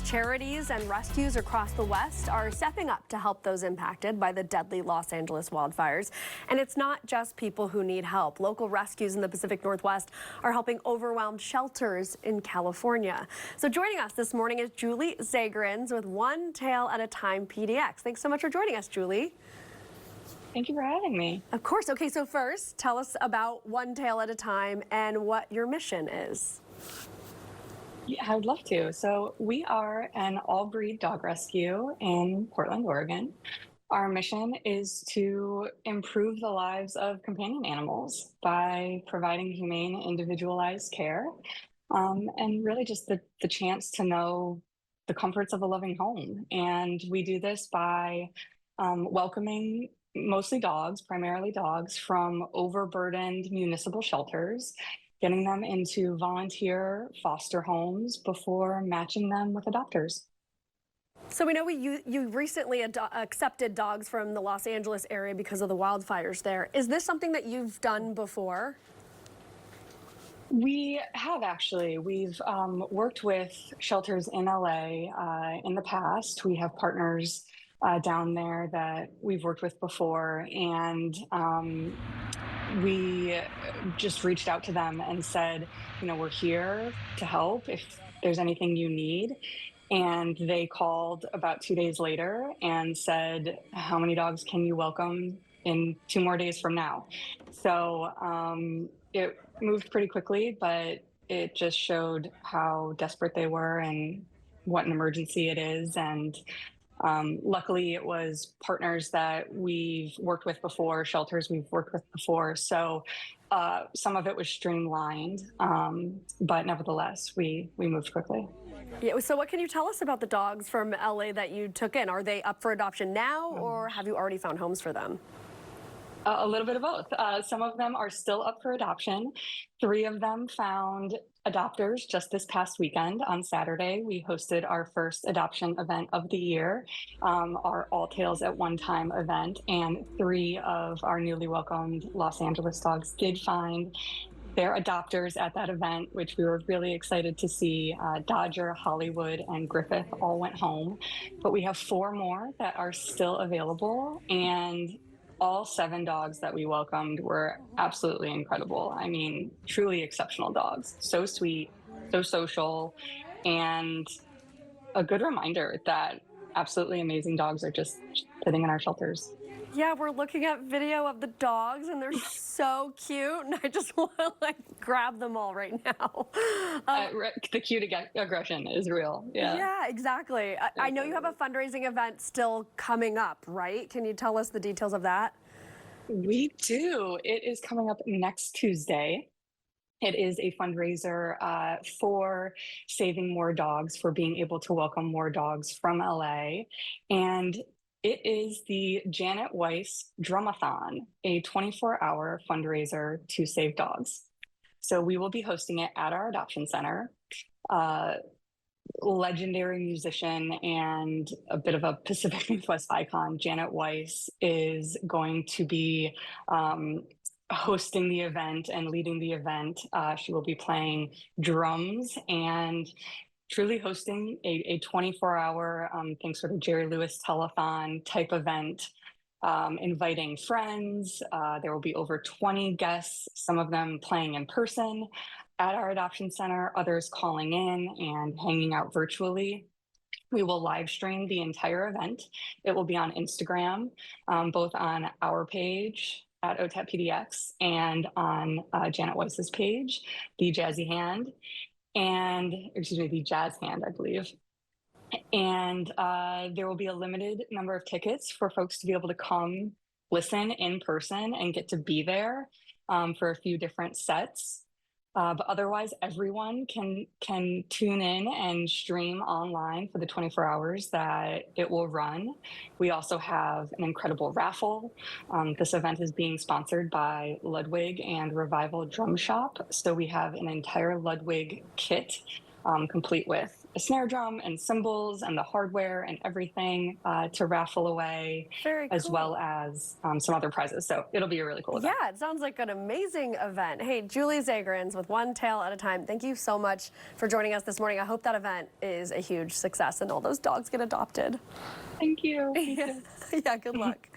Charities and rescues across the West are stepping up to help those impacted by the deadly Los Angeles wildfires. And it's not just people who need help. Local rescues in the Pacific Northwest are helping overwhelmed shelters in California. So joining us this morning is Julie Zagrins with One Tail at a Time PDX. Thanks so much for joining us, Julie. Thank you for having me. Of course. Okay, so first, tell us about One Tail at a Time and what your mission is. Yeah, I would love to. So we are an all-breed dog rescue in Portland, Oregon. Our mission is to improve the lives of companion animals by providing humane, individualized care, and really just the chance to know the comforts of a loving home. And we do this by welcoming mostly dogs, primarily dogs, from overburdened municipal shelters, getting them into volunteer foster homes before matching them with adopters. So we know you recently accepted dogs from the Los Angeles area because of the wildfires there. Is this something that you've done before? We have actually. We've worked with shelters in LA in the past. We have partners down there that we've worked with before, and we just reached out to them and said, you know, we're here to help if there's anything you need. And they called about 2 days later and said, how many dogs can you welcome in 2 more days from now? So it moved pretty quickly, but it just showed how desperate they were and what an emergency it is. And luckily, it was partners that we've worked with before, shelters we've worked with before. So some of it was streamlined, but nevertheless, we moved quickly. Yeah, so what can you tell us about the dogs from LA that you took in? Are they up for adoption now, or have you already found homes for them? A little bit of both. Some of them are still up for adoption. 3 of them found adopters just this past weekend. On Saturday, we hosted our first adoption event of the year, our All Tails at One Time event, and 3 of our newly welcomed Los Angeles dogs did find their adopters at that event, which we were really excited to see. Dodger, Hollywood, and Griffith all went home, but we have 4 more that are still available, and all 7 dogs that we welcomed were absolutely incredible. I mean, truly exceptional dogs. So sweet, so social, and a good reminder that absolutely amazing dogs are just sitting in our shelters. Yeah, we're looking at video of the dogs, and they're so cute, and I just want to grab them all right now. The cute aggression is real. Yeah, exactly. I know you have a fundraising event still coming up, right? Can you tell us the details of that? We do. It is coming up next Tuesday. It is a fundraiser for saving more dogs, for being able to welcome more dogs from LA. And it is the Janet Weiss Drumathon, a 24-hour fundraiser to save dogs. So we will be hosting it at our adoption center. Legendary musician and a bit of a Pacific Northwest icon, Janet Weiss, is going to be hosting the event and leading the event. She will be playing drums and truly hosting a 24-hour, think sort of Jerry Lewis telethon type event, inviting friends. There will be over 20 guests, some of them playing in person at our adoption center, others calling in and hanging out virtually. We will live stream the entire event. It will be on Instagram, both on our page at OTAP PDX and on Janet Weiss's page, the Jazzy Hand, the Jazz Hand, I believe. And there will be a limited number of tickets for folks to be able to come listen in person and get to be there for a few different sets. But otherwise, everyone can tune in and stream online for the 24 hours that it will run. We also have an incredible raffle. This event is being sponsored by Ludwig and Revival Drum Shop. So we have an entire Ludwig kit complete with a snare drum and cymbals and the hardware and everything to raffle away, Very as cool. well as some other prizes. So it'll be a really cool event. Yeah, it sounds like an amazing event. Hey, Julie Zagrins with One Tail at a Time, thank you so much for joining us this morning. I hope that event is a huge success and all those dogs get adopted. Thank you. Yeah, good luck.